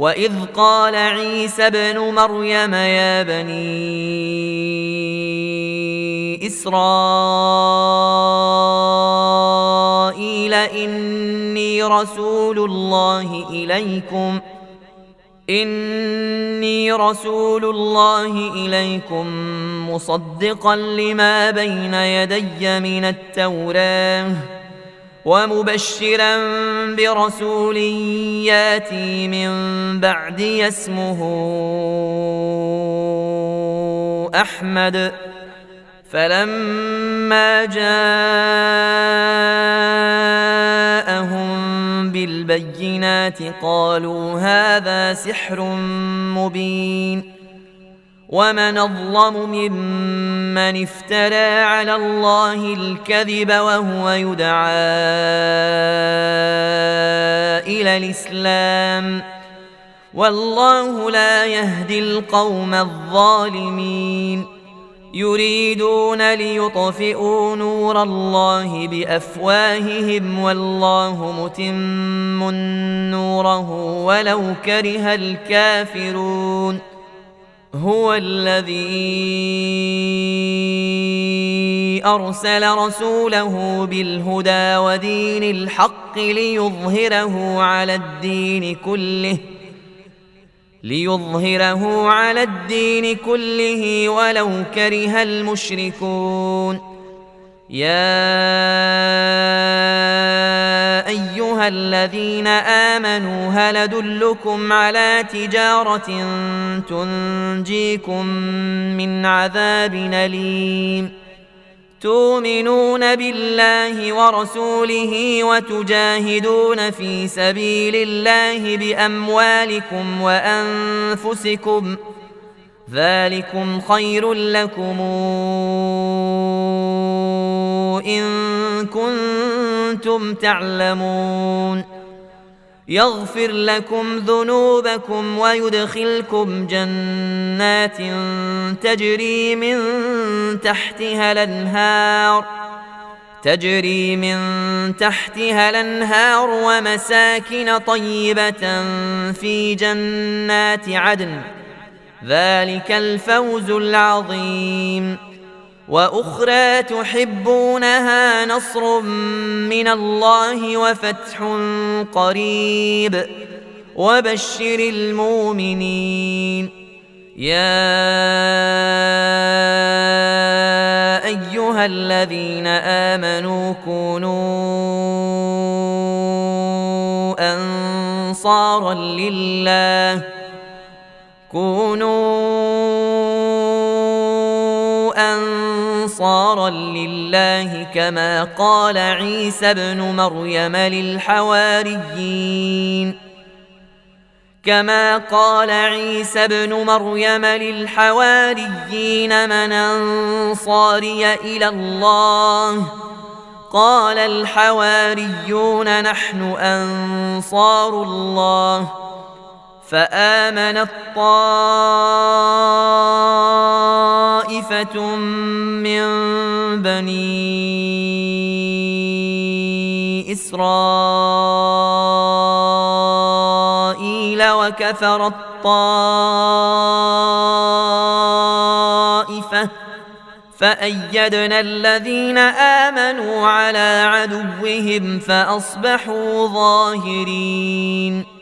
وإذ قال عيسى ابن مريم يا بني إسرائيل إني رسول الله إليكم مصدقا لما بين يدي من التوراة ومبشرا برسول ياتي من بعدي اسمه أحمد. فلما جاءهم بالبينات قالوا هذا سحر مبين ومن أظلم ممن افترى على الله الكذب وهو يدعى إلى الإسلام والله لا يهدي القوم الظالمين. يريدون ليطفئوا نور الله بأفواههم والله متم نوره ولو كره الكافرون. هو الذي أرسل رسوله بالهدى ودين الحق ليظهره على الدين كله ولو كره المشركون. يا أيها الذين آمنوا هل أدلكم على تجارة تنجيكم من عذاب أليم تؤمنون بالله ورسوله وتجاهدون في سبيل الله بأموالكم وأنفسكم ذلكم خير لكم إن كنتم تعلمون. يغفر لكم ذنوبكم ويدخلكم جنات تجري من تحتها الأنهار ومساكن طيبة في جنات عدن ذلك الفوز العظيم. وأخرى تحبونها نصر من الله وفتح قريب وبشر المؤمنين. يا أيها الذين آمنوا كونوا أنصارا لله كما قال عيسى ابن مريم للحواريين من أنصاري إلى الله قال الحواريون نحن أنصار الله. فآمنت طائفة من بني إسرائيل وكفرت طائفة فأيدنا الذين آمنوا على عدوهم فأصبحوا ظاهرين.